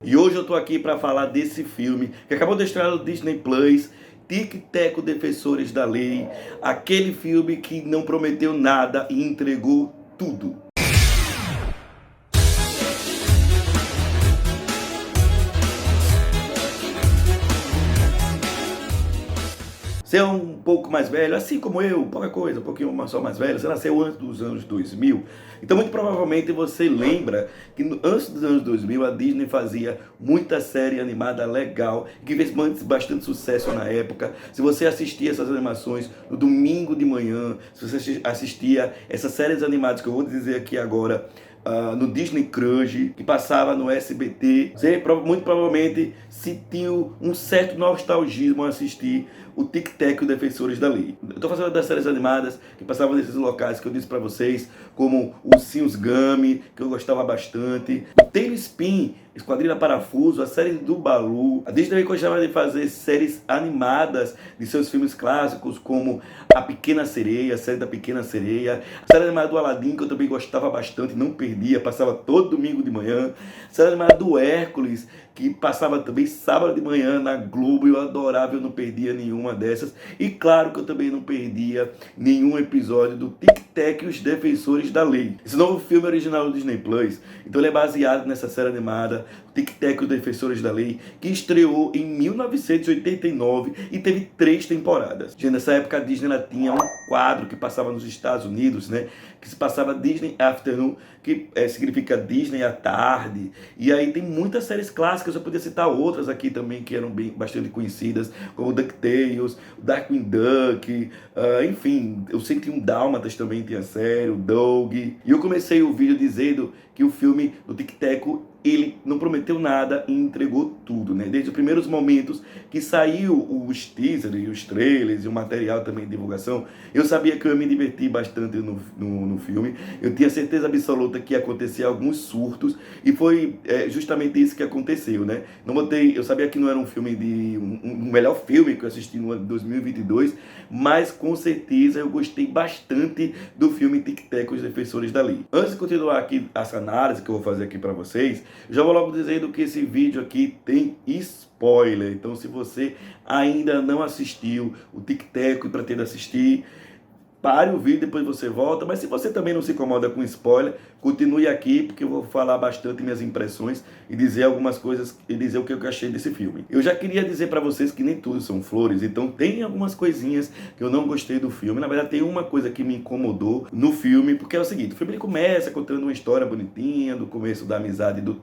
E hoje eu tô aqui para falar desse filme que acabou de estrear no Disney Plus, Tic-Teco Defensores da Lei, aquele filme que não prometeu nada e entregou tudo. Você é um pouco mais velho, assim como eu, pouca coisa, um pouquinho só mais velho, você nasceu antes dos anos 2000, então muito provavelmente você lembra que antes dos anos 2000 a Disney fazia muita série animada legal, que fez bastante sucesso na época. Se você assistia essas animações no domingo de manhã, se você assistia essas séries animadas que eu vou dizer aqui agora, no Disney Crush, que passava no SBT, você muito provavelmente sentiu um certo nostalgismo ao assistir o Tic-Tac e o Defensores da Lei. Eu estou fazendo das séries animadas que passavam nesses locais que eu disse para vocês, como o Ursinhos Gummy, que eu gostava bastante, o Tailspin, Esquadrilha Parafuso, a série do Baloo. A Disney também gostava de fazer séries animadas de seus filmes clássicos, como A Pequena Sereia, a série da Pequena Sereia, a série animada do Aladdin, que eu também gostava bastante, não perdia, passava todo domingo de manhã, a série animada do Hércules, que passava também sábado de manhã na Globo, eu adorava, eu não perdia nenhuma dessas. E claro que eu também não perdia nenhum episódio do Tic-Tac e os Defensores da Lei. Esse novo filme original do Disney Plus, então ele é baseado nessa série animada, Tic-Tac e os Defensores da Lei, que estreou em 1989 e teve 3 temporadas. Gente, nessa época a Disney ela tinha um quadro que passava nos Estados Unidos, né, que se passava Disney Afternoon, que significa Disney à tarde. E aí tem muitas séries clássicas, eu podia citar outras aqui também que eram bastante conhecidas, como DuckTales, o Darkwing Duck, enfim, o 101 Dálmatas também tinha série, o Doug. E eu comecei o vídeo dizendo que o filme do Tic-Teco ele não prometeu nada e entregou tudo, né? Desde os primeiros momentos que saiu os teasers e os trailers e o material também de divulgação, eu sabia que eu ia me divertir bastante no filme. Eu tinha certeza absoluta que ia acontecer alguns surtos e foi justamente isso que aconteceu, né? Eu sabia que não era um filme um melhor filme que eu assisti no ano de 2022, mas com certeza eu gostei bastante do filme Tic-Tac, os Defensores da Lei. Antes de continuar aqui essa análise que eu vou fazer aqui para vocês, já vou logo dizendo que esse vídeo aqui tem spoiler. Então, se você ainda não assistiu o Tic-Tac e pretende assistir, pare o vídeo, depois você volta. Mas se você também não se incomoda com spoiler, continue aqui, porque eu vou falar bastante minhas impressões e dizer algumas coisas e dizer o que eu achei desse filme. Eu já queria dizer para vocês que nem tudo são flores, então tem algumas coisinhas que eu não gostei do filme. Na verdade, tem uma coisa que me incomodou no filme, porque é o seguinte: o filme ele começa contando uma história bonitinha do começo da amizade do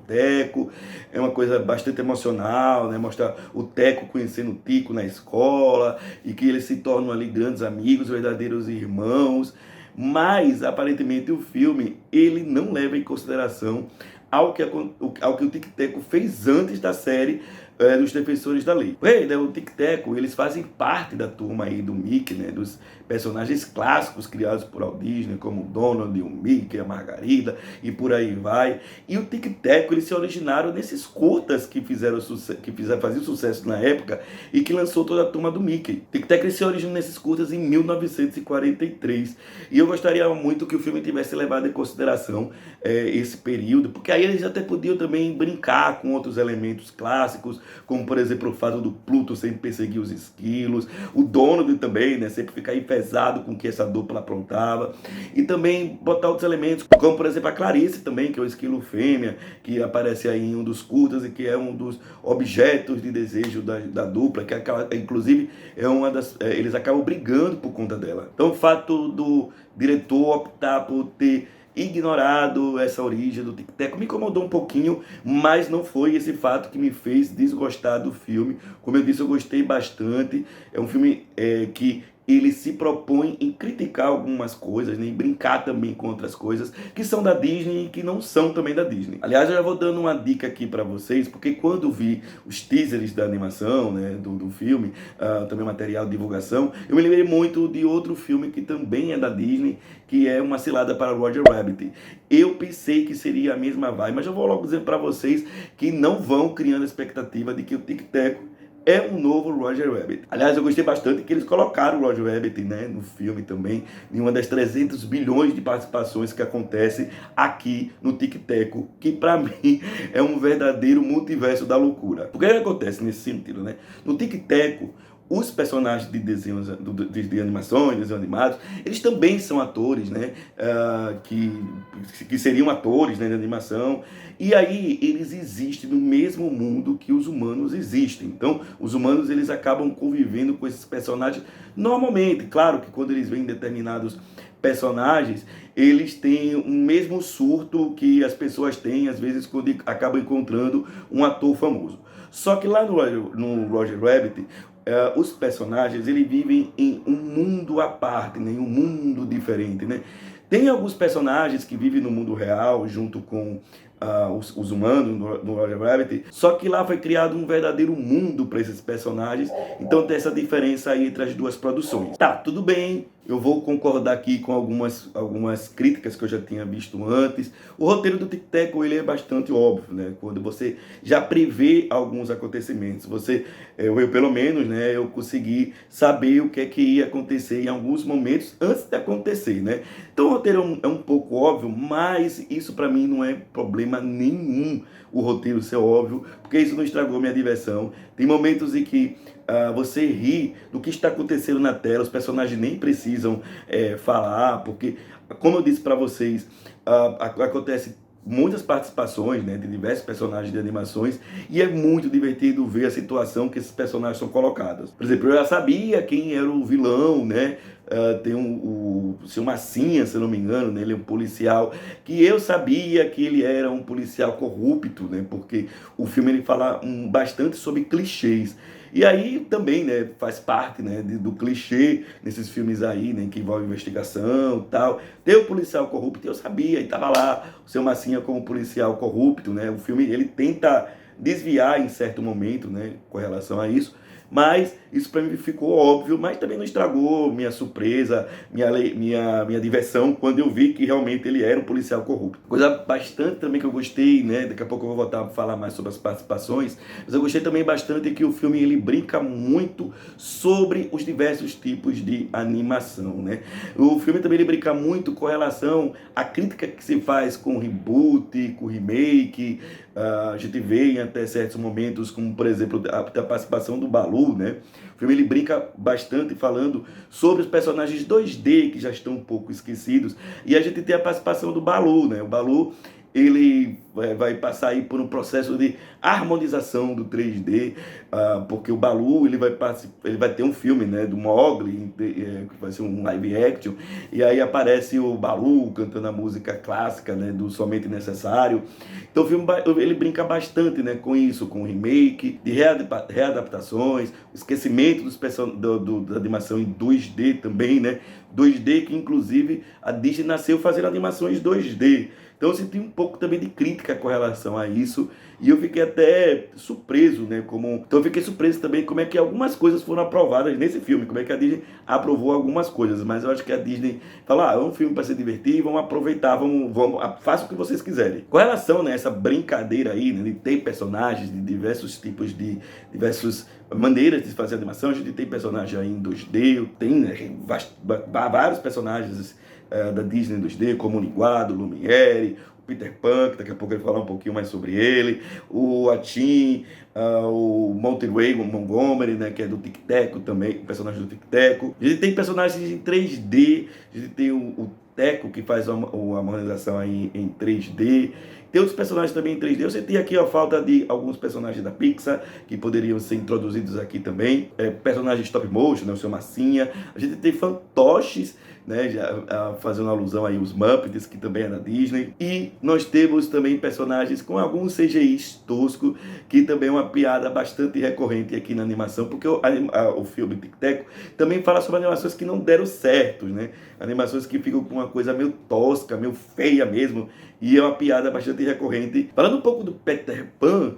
Teco, é uma coisa bastante emocional, né? Mostra o Teco conhecendo o Tico na escola e que eles se tornam ali grandes amigos, verdadeiros irmãos. Mas aparentemente o filme ele não leva em consideração ao que o Tic-Teco fez antes da série dos Defensores da Lei. O Tic-Teco, eles fazem parte da turma aí do Mickey, né, dos personagens clássicos criados por Walt Disney, como o Donald, o Mickey, a Margarida e por aí vai. E o Tic-Teco, eles se originaram nesses curtas que faziam sucesso na época e que lançou toda a turma do Mickey. Tic-Teco eles se originou nesses curtas em 1943. E eu gostaria muito que o filme tivesse levado em consideração esse período, porque aí eles até podiam também brincar com outros elementos clássicos, como por exemplo o fato do Pluto sempre perseguir os esquilos, o Donald também, né, sempre ficar enfesado com o que essa dupla aprontava, e também botar outros elementos, como por exemplo a Clarice também, que é o esquilo fêmea, que aparece aí em um dos curtas e que é um dos objetos de desejo da dupla, que inclusive é uma das... eles acabam brigando por conta dela. Então o fato do diretor optar por ter ignorado essa origem do Tic-Tac me incomodou um pouquinho, mas não foi esse fato que me fez desgostar do filme. Como eu disse, eu gostei bastante. É um filme que ele se propõe em criticar algumas coisas, né, em brincar também com outras coisas que são da Disney e que não são também da Disney. Aliás, eu já vou dando uma dica aqui para vocês, porque quando vi os teasers da animação, né, do filme, também material de divulgação, eu me lembrei muito de outro filme que também é da Disney, que é Uma Cilada para Roger Rabbit. Eu pensei que seria a mesma vibe, mas eu vou logo dizer para vocês que não vão criando a expectativa de que o Tic-Tac é um novo Roger Rabbit. Aliás, eu gostei bastante que eles colocaram o Roger Rabbit, né, no filme também, em uma das 300 bilhões de participações que acontece aqui no Tic Teco, que para mim é um verdadeiro multiverso da loucura. Porque que acontece nesse sentido, né? No Tic Teco, os personagens de desenhos, de animações, desenhos animados, eles também são atores, né? Que seriam atores, né, de animação. E aí eles existem no mesmo mundo que os humanos existem. Então, os humanos eles acabam convivendo com esses personagens normalmente. Claro que quando eles veem determinados personagens, eles têm o mesmo surto que as pessoas têm, às vezes, quando acabam encontrando um ator famoso. Só que lá no Roger Rabbit, os personagens eles vivem em um mundo à parte, né? Em um mundo diferente, né? Tem alguns personagens que vivem no mundo real, junto com os humanos no Roger Rabbit, só que lá foi criado um verdadeiro mundo para esses personagens, então tem essa diferença aí entre as duas produções. Tá, tudo bem, eu vou concordar aqui com algumas críticas que eu já tinha visto antes. O roteiro do Tic Teco, ele é bastante óbvio, né? Quando você já prevê alguns acontecimentos, eu pelo menos, né, eu consegui saber o que é que ia acontecer em alguns momentos antes de acontecer, né? Então o roteiro é um pouco óbvio, mas isso para mim não é problema nenhum, o roteiro ser óbvio, porque isso não estragou minha diversão. Tem momentos em que você ri do que está acontecendo na tela, os personagens nem precisam falar, porque, como eu disse para vocês, acontece muitas participações, né, de diversos personagens de animações, e é muito divertido ver a situação que esses personagens são colocados. Por exemplo, eu já sabia quem era o vilão, né? Tem o seu Massinha, se eu não me engano, né? Ele é um policial, que eu sabia que ele era um policial corrupto, né? Porque o filme ele fala bastante sobre clichês. E aí também, né, faz parte, né, do clichê nesses filmes aí, né, que envolve investigação e tal. Tem o policial corrupto, eu sabia, e tava lá o seu Massinha como policial corrupto, né? O filme ele tenta desviar em certo momento, né, com relação a isso. Mas isso para mim ficou óbvio, mas também não estragou minha surpresa, minha diversão quando eu vi que realmente ele era um policial corrupto. Coisa bastante também que eu gostei, né? Daqui a pouco eu vou voltar a falar mais sobre as participações, mas eu gostei também bastante que o filme ele brinca muito sobre os diversos tipos de animação, né? O filme também ele brinca muito com relação à crítica que se faz com o reboot, com o remake. A gente vê em até certos momentos, como por exemplo a participação do Baloo, né? O filme ele brinca bastante falando sobre os personagens 2D que já estão um pouco esquecidos, e a gente tem a participação do Baloo, né? O Baloo ele vai passar aí por um processo de harmonização do 3D, porque o Baloo ele vai ter um filme, né, do Mowgli, que vai ser um live action, e aí aparece o Baloo cantando a música clássica, né, do Somente Necessário. Então o filme ele brinca bastante, né, com isso, com o remake, de readaptações, o esquecimento da animação em 2D também, né, 2D que inclusive a Disney nasceu fazendo animações 2D. Então eu senti um pouco também de crítica com relação a isso, e eu fiquei até surpreso, né? Então eu fiquei surpreso também como é que algumas coisas foram aprovadas nesse filme, como é que a Disney aprovou algumas coisas, mas eu acho que a Disney falou, é um filme para se divertir, vamos aproveitar, faça o que vocês quiserem. Com relação, né, essa brincadeira aí, né, de ter personagens de diversos tipos diversas maneiras de fazer animação, a gente tem personagem aí em 2D, tem, né, vários personagens da Disney 2D, como o Linguado, o Lumiere, o Peter Pan, que daqui a pouco eu vou falar um pouquinho mais sobre ele, o Atim, o Monterey Montgomery, né, que é do Tic Teco também, o personagem do Tic Teco. A gente tem personagens em 3D, a gente tem o Teco, que faz a harmonização aí em 3D. Tem outros personagens também em 3D. Eu senti aqui a falta de alguns personagens da Pixar, que poderiam ser introduzidos aqui também. Personagens stop motion, né, o seu Massinha. A gente tem fantoches, né, já fazendo alusão aí os Muppets, que também é da Disney. E nós temos também personagens com alguns CGIs toscos, que também é uma piada bastante recorrente aqui na animação, porque o filme Tic Teco também fala sobre animações que não deram certo, né? Animações que ficam com uma coisa meio tosca, meio feia mesmo, e é uma piada bastante recorrente. Falando um pouco do Peter Pan,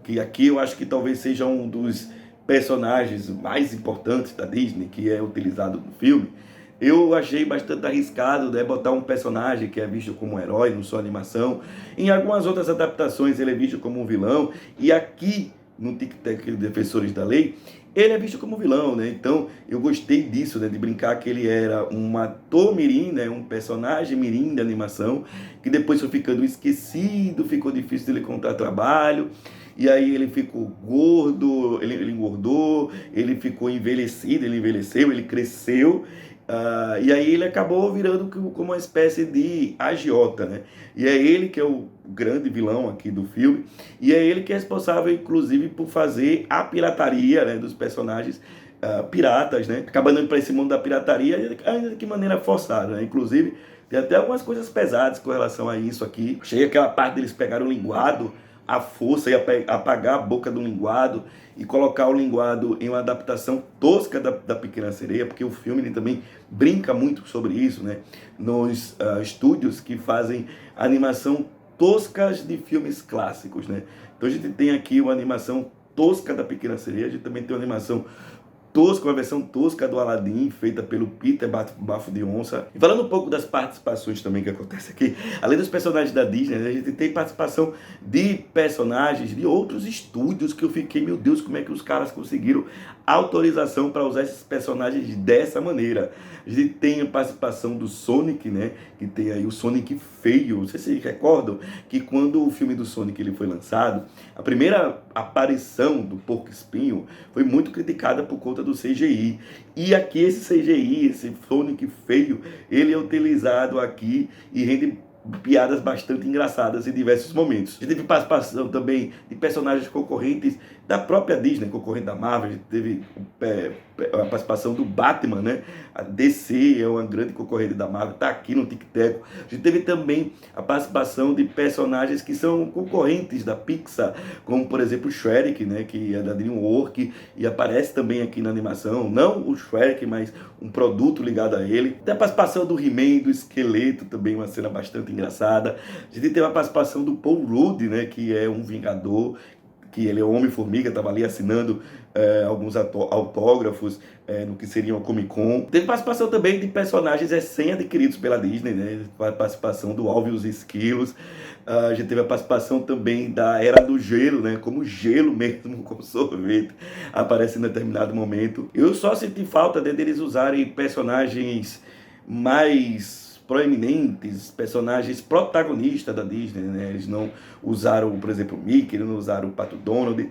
que aqui eu acho que talvez seja um dos personagens mais importantes da Disney, que é utilizado no filme, eu achei bastante arriscado, né, botar um personagem que é visto como um herói no sua animação. Em algumas outras adaptações ele é visto como um vilão, e aqui no Tic Tac Defensores da Lei, ele é visto como vilão, né? Então eu gostei disso, né? De brincar que ele era um ator mirim, né? Um personagem mirim de animação, que depois foi ficando esquecido, ficou difícil dele encontrar trabalho, e aí ele ficou gordo, ele engordou, ele ficou envelhecido, ele envelheceu, ele cresceu, e aí ele acabou virando como uma espécie de agiota, né? E é ele que é o grande vilão aqui do filme, e é ele que é responsável, inclusive, por fazer a pirataria, né, dos personagens piratas, né? Acabando indo para esse mundo da pirataria, ainda de que maneira forçada, né? Inclusive, tem até algumas coisas pesadas com relação a isso aqui. Chega aquela parte deles pegaram o linguado, a força e apagar a boca do linguado e colocar o linguado em uma adaptação tosca da Pequena Sereia, porque o filme ele também brinca muito sobre isso, né? Nos estúdios que fazem animação toscas de filmes clássicos, né? Então a gente tem aqui uma animação tosca da Pequena Sereia, a gente também tem uma animação tosca, uma versão tosca do Aladdin, feita pelo Peter Bafo de Onça. E falando um pouco das participações também que acontece aqui, além dos personagens da Disney, a gente tem participação de personagens de outros estúdios que eu fiquei, meu Deus, como é que os caras conseguiram autorização para usar esses personagens dessa maneira. A gente tem a participação do Sonic, né, que tem aí o Sonic feio. Não sei se vocês recordam que quando o filme do Sonic ele foi lançado, a primeira aparição do Porco-Espinho foi muito criticada por conta do CGI. E aqui esse CGI, esse Sonic feio, ele é utilizado aqui e rende piadas bastante engraçadas em diversos momentos. A gente teve participação também de personagens concorrentes da própria Disney, concorrente da Marvel. A gente teve a participação do Batman, né? A DC é uma grande concorrente da Marvel, está aqui no Tic Tac. A gente teve também a participação de personagens que são concorrentes da Pixar, como por exemplo o Shrek, né? Que é da DreamWorks e aparece também aqui na animação, não o Shrek, mas um produto ligado a ele. Tem a participação do He-Man, do Esqueleto, também uma cena bastante engraçada. A gente tem a participação do Paul Rudd, né? Que é um vingador, que ele é o Homem-Formiga, estava ali assinando alguns autógrafos no que seria uma Comic Con. Teve participação também de personagens recém-adquiridos pela Disney, né? A participação do Alvin e os Esquilos. A gente teve a participação também da Era do Gelo, né? Como gelo mesmo, como sorvete, aparece em determinado momento. Eu só senti falta deles usarem personagens mais proeminentes, personagens protagonistas da Disney, né? Eles não usaram, por exemplo, o Mickey, não usaram o Pato Donald,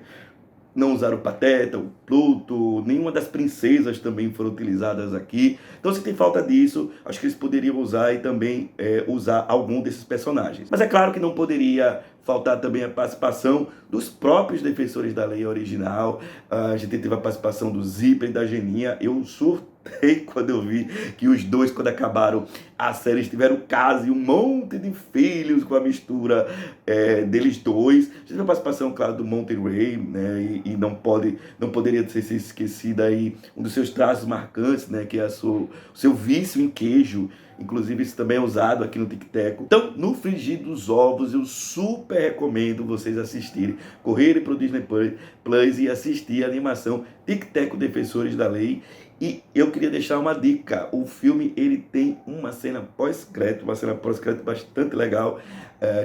não usaram o Pateta, o Pluto, nenhuma das princesas também foram utilizadas aqui. Então, se tem falta disso, acho que eles poderiam usar e também usar algum desses personagens. Mas é claro que não poderia faltar também a participação dos próprios Defensores da Lei original. A gente teve a participação do Zipper e da Geninha. Eu surtei quando eu vi que os dois, quando acabaram a série, tiveram caso e um monte de filhos com a mistura deles dois. A gente teve a participação, claro, do Monty Ray, né? E não poderia ser esquecida aí um dos seus traços marcantes, né? Que é o seu vício em queijo. Inclusive isso também é usado aqui no Tic Tac. Então, no frigir dos ovos, eu super recomendo vocês assistirem, correrem para o Disney Plus e assistir a animação Tic Tac Defensores da Lei. E eu queria deixar uma dica: o filme ele tem uma cena pós-crédito, bastante legal,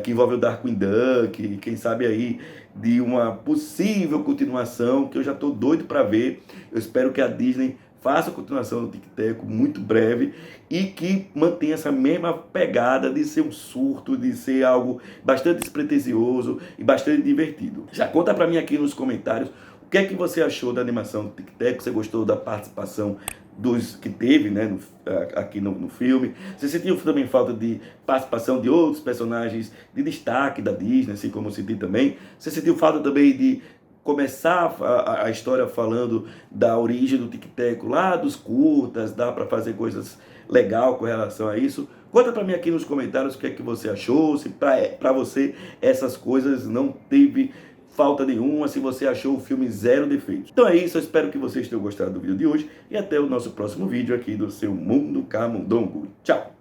que envolve o Darkwing Duck, quem sabe aí de uma possível continuação, que eu já estou doido para ver. Eu espero que a Disney faça a continuação do Tic Tac muito breve e que mantenha essa mesma pegada de ser um surto, de ser algo bastante despretensioso e bastante divertido. Já conta para mim aqui nos comentários o que é que você achou da animação do Tic Tac, você gostou da participação dos que teve, né, aqui no filme. Você sentiu também falta de participação de outros personagens de destaque da Disney, assim como eu senti também. Você sentiu falta também de começar a história falando da origem do Tic Tac lá dos curtas, dá para fazer coisas legais com relação a isso? Conta para mim aqui nos comentários o que é que você achou, se para você essas coisas não teve falta nenhuma, se você achou o filme zero defeitos. Então é isso, eu espero que vocês tenham gostado do vídeo de hoje e até o nosso próximo vídeo aqui do seu Mundo Camundongo. Tchau!